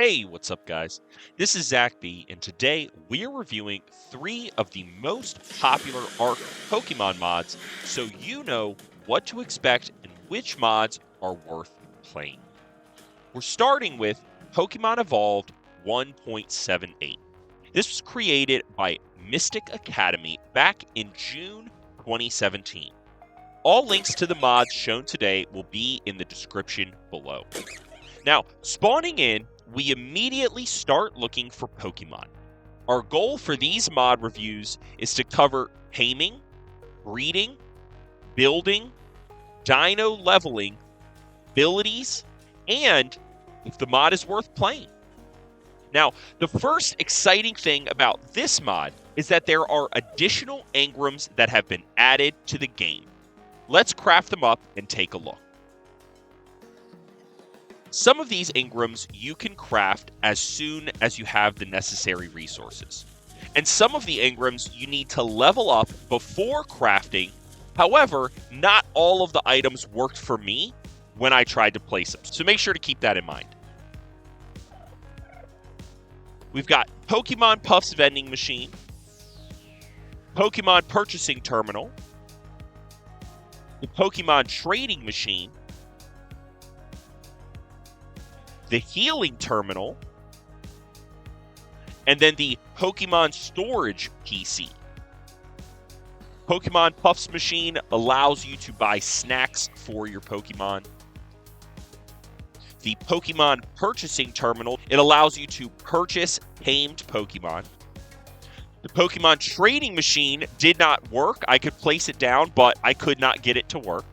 Hey, what's up, guys? This is Zach B, and today we are reviewing three of the most popular Ark Pokemon mods so you know what to expect and which mods are worth playing. We're starting with Pokemon Evolved 1.78. This was created by Mystic Academy back in June 2017. All links to the mods shown today will be in the description below. Now, spawning in, we immediately start looking for Pokemon. Our goal for these mod reviews is to cover taming, breeding, building, dino leveling, abilities, and if the mod is worth playing. Now, the first exciting thing about this mod is that there are additional engrams that have been added to the game. Let's craft them up and take a look. Some of these engrams you can craft as soon as you have the necessary resources. And some of the engrams you need to level up before crafting. However, not all of the items worked for me when I tried to place them. So make sure to keep that in mind. We've got Pokemon Puff's vending machine, Pokemon purchasing terminal, the Pokemon trading machine, the healing terminal, and then the Pokemon storage PC. Pokemon Puff's machine allows you to buy snacks for your Pokemon. The Pokemon purchasing terminal, it allows you to purchase tamed Pokemon. The Pokemon trading machine did not work. I could place it down, but I could not get it to work.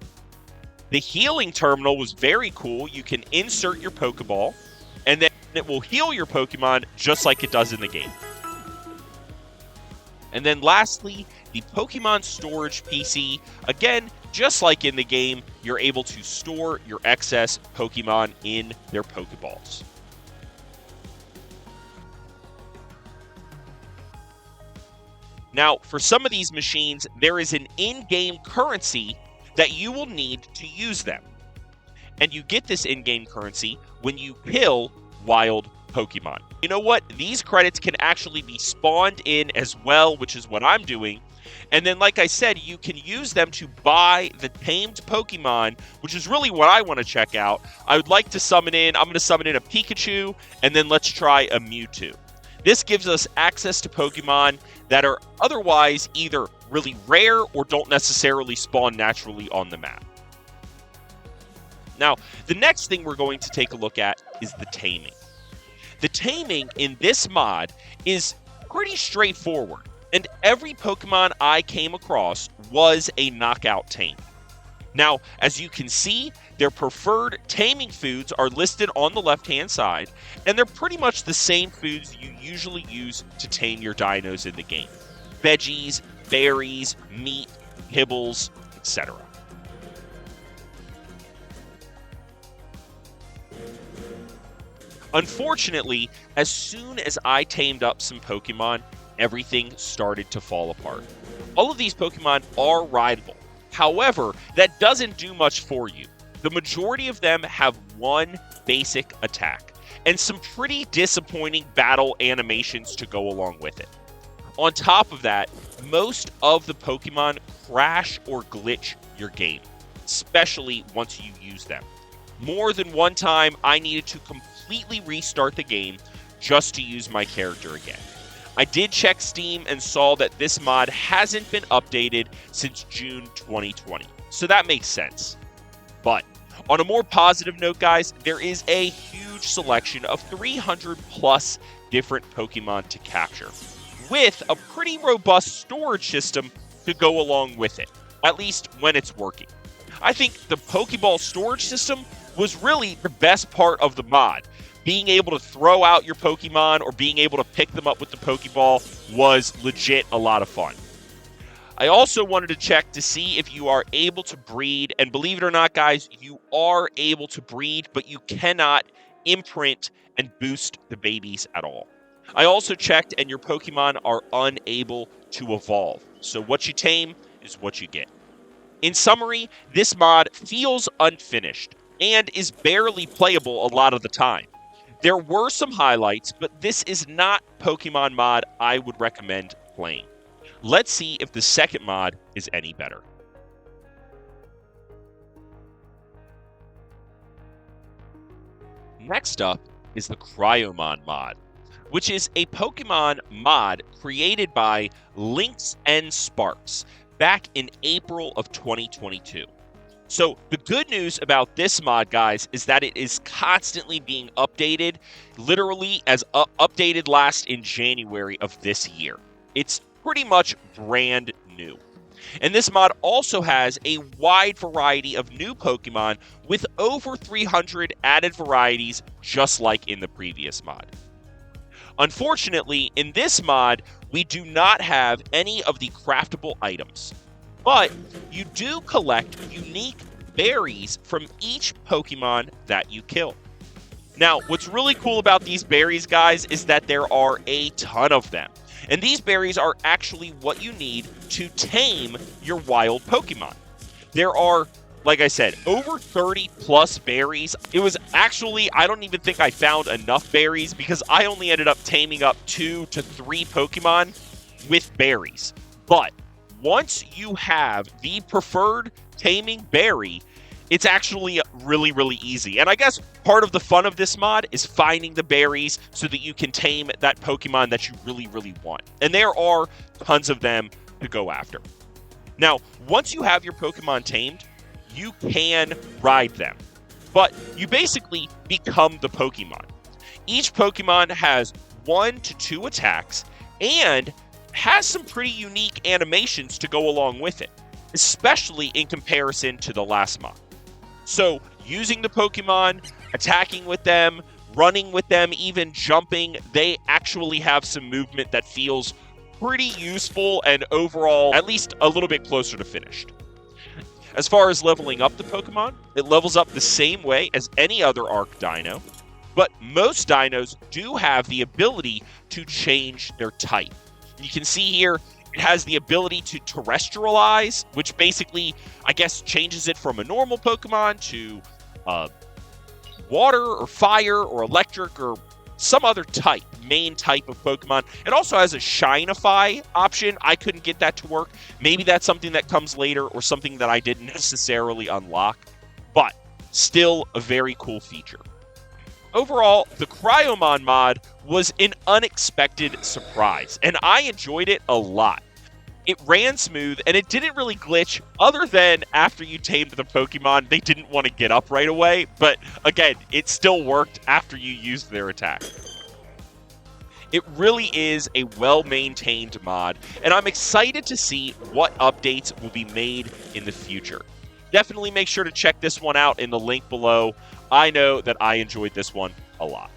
The healing terminal was very cool. You can insert your Pokeball, and then it will heal your Pokemon just like it does in the game. And then lastly, the Pokemon storage PC. Again, just like in the game, you're able to store your excess Pokemon in their Pokeballs. Now, for some of these machines, there is an in-game currency that you will need to use them. And you get this in-game currency when you kill wild Pokemon. You know what? These credits can actually be spawned in as well, which is what I'm doing. And then, like I said, you can use them to buy the tamed Pokemon, which is really what I want to check out. I would like to summon in, I'm going to summon in a Pikachu, and then let's try a Mewtwo. This gives us access to Pokemon that are otherwise either really rare or don't necessarily spawn naturally on the map. Now, the next thing we're going to take a look at is the taming. The taming in this mod is pretty straightforward, and every Pokemon I came across was a knockout tame. Now, as you can see, their preferred taming foods are listed on the left-hand side, and they're pretty much the same foods you usually use to tame your dinos in the game. Veggies, berries, meat, kibbles, etc. Unfortunately, as soon as I tamed up some Pokemon, everything started to fall apart. All of these Pokemon are rideable. However, that doesn't do much for you. The majority of them have one basic attack, and some pretty disappointing battle animations to go along with it. On top of that, most of the Pokemon crash or glitch your game, especially once you use them. More than one time, I needed to completely restart the game just to use my character again. I did check Steam and saw that this mod hasn't been updated since June 2020, so that makes sense. But on a more positive note, guys, there is a huge selection of 300 plus different Pokemon to capture, with a pretty robust storage system to go along with it, at least when it's working. I think the Pokeball storage system was really the best part of the mod. Being able to throw out your Pokemon or being able to pick them up with the Pokeball was legit a lot of fun. I also wanted to check to see if you are able to breed, and believe it or not, guys, you are able to breed, but you cannot imprint and boost the babies at all. I also checked, and your Pokemon are unable to evolve. So what you tame is what you get. In summary, this mod feels unfinished and is barely playable a lot of the time. There were some highlights, but this is not Pokemon mod I would recommend playing. Let's see if the second mod is any better. Next up is the Cryomon mod, which is a Pokemon mod created by Links and Sparks back in April of 2022. So the good news about this mod, guys, is that it is constantly being updated, literally as updated last in January of this year. It's pretty much brand new. And this mod also has a wide variety of new Pokemon with over 300 added varieties, just like in the previous mod. Unfortunately, in this mod, we do not have any of the craftable items, but you do collect unique berries from each Pokemon that you kill. Now, what's really cool about these berries, guys, is that there are a ton of them. And these berries are actually what you need to tame your wild Pokemon. There are, like I said, over 30 plus berries. It was actually, I don't even think I found enough berries because I only ended up taming up 2 to 3 Pokemon with berries. But once you have the preferred taming berry, it's actually really, really easy. And I guess part of the fun of this mod is finding the berries so that you can tame that Pokemon that you really, really want. And there are tons of them to go after. Now, once you have your Pokemon tamed, you can ride them. But you basically become the Pokemon. Each Pokemon has 1 to 2 attacks and has some pretty unique animations to go along with it, especially in comparison to the last mod. So, using the Pokemon, attacking with them, running with them, even jumping, they actually have some movement that feels pretty useful and overall at least a little bit closer to finished. As far as leveling up the Pokemon, it levels up the same way as any other Ark Dino, but most dinos do have the ability to change their type. You can see here, it has the ability to terrestrialize, which basically, I guess, changes it from a normal Pokemon to water or fire or electric or some other type, main type of Pokemon. It also has a Shinify option. I couldn't get that to work. Maybe that's something that comes later or something that I didn't necessarily unlock, but still a very cool feature. Overall, the Cryomon mod was an unexpected surprise, and I enjoyed it a lot. It ran smooth, and it didn't really glitch, other than after you tamed the Pokemon, they didn't want to get up right away, but again, it still worked after you used their attack. It really is a well-maintained mod, and I'm excited to see what updates will be made in the future. Definitely make sure to check this one out in the link below. I know that I enjoyed this one a lot.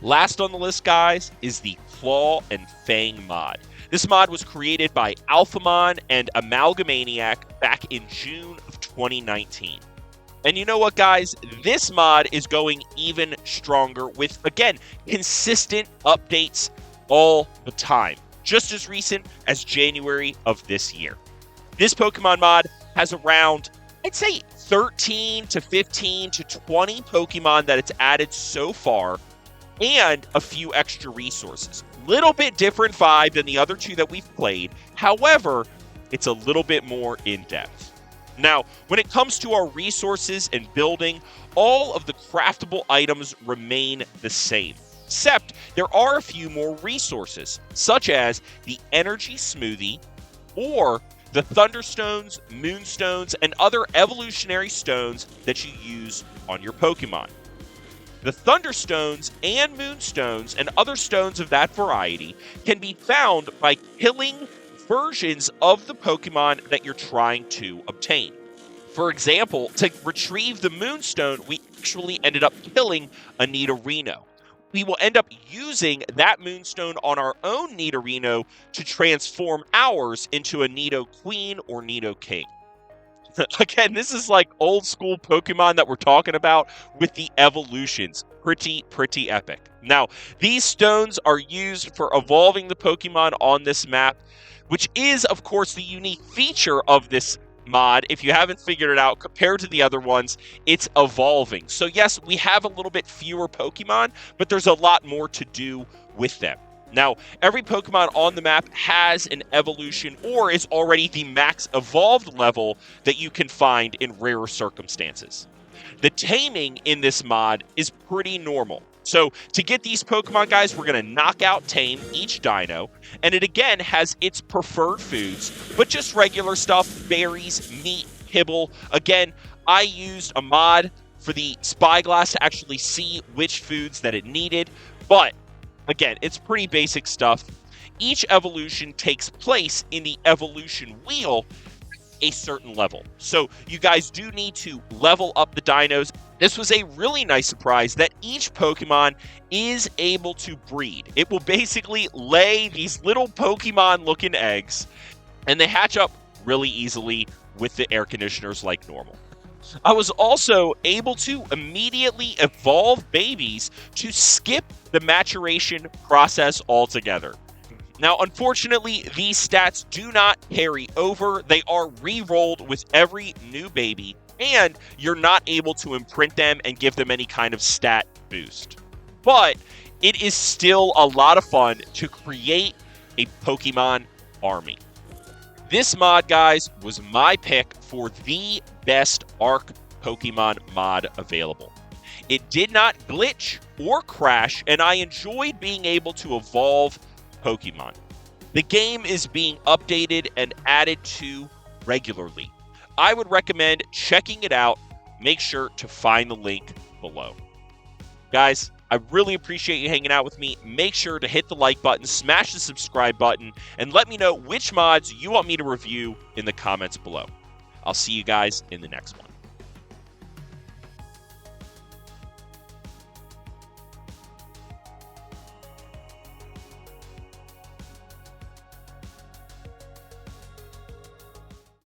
Last on the list, guys, is the Claw and Fang mod. This mod was created by Alphamon and Amalgamaniac back in June of 2019. And you know what, guys? This mod is going even stronger with, again, consistent updates all the time. Just as recent as January of this year. This Pokemon mod has around, I'd say, 13 to 15 to 20 Pokemon that it's added so far, and a few extra resources. Little bit different vibe than the other 2 that we've played. However, it's a little bit more in-depth. Now, when it comes to our resources and building, all of the craftable items remain the same. Except there are a few more resources, such as the Energy Smoothie or the Thunderstones, Moonstones, and other evolutionary stones that you use on your Pokemon. The Thunderstones and Moonstones and other stones of that variety can be found by killing versions of the Pokemon that you're trying to obtain. For example, to retrieve the Moonstone, we actually ended up killing a Nidorino. We will end up using that Moonstone on our own Nidorino to transform ours into a Nido Queen or Nido King. Again, this is like old school Pokemon that we're talking about with the evolutions. Pretty epic. Now, these stones are used for evolving the Pokemon on this map, which is, of course, the unique feature of this mod, if you haven't figured it out, compared to the other ones, it's evolving. So yes, we have a little bit fewer Pokemon, but there's a lot more to do with them. Now, every Pokemon on the map has an evolution or is already the max evolved level that you can find in rarer circumstances. The taming in this mod is pretty normal. So to get these Pokemon, guys, we're going to knock out tame each dino, and it again has its preferred foods, but just regular stuff, berries, meat, kibble. Again, I used a mod for the spyglass to actually see which foods that it needed, but again, it's pretty basic stuff. Each evolution takes place in the evolution wheel a certain level. So you guys do need to level up the dinos. This was a really nice surprise that each Pokemon is able to breed. It will basically lay these little Pokemon-looking eggs, and they hatch up really easily with the air conditioners like normal. I was also able to immediately evolve babies to skip the maturation process altogether. Now, unfortunately, these stats do not carry over. They are re-rolled with every new baby, and you're not able to imprint them and give them any kind of stat boost. But it is still a lot of fun to create a Pokemon army. This mod, guys, was my pick for the best Ark Pokemon mod available. It did not glitch or crash, and I enjoyed being able to evolve Pokemon. The game is being updated and added to regularly. I would recommend checking it out. Make sure to find the link below. Guys, I really appreciate you hanging out with me. Make sure to hit the like button, smash the subscribe button, and let me know which mods you want me to review in the comments below. I'll see you guys in the next one.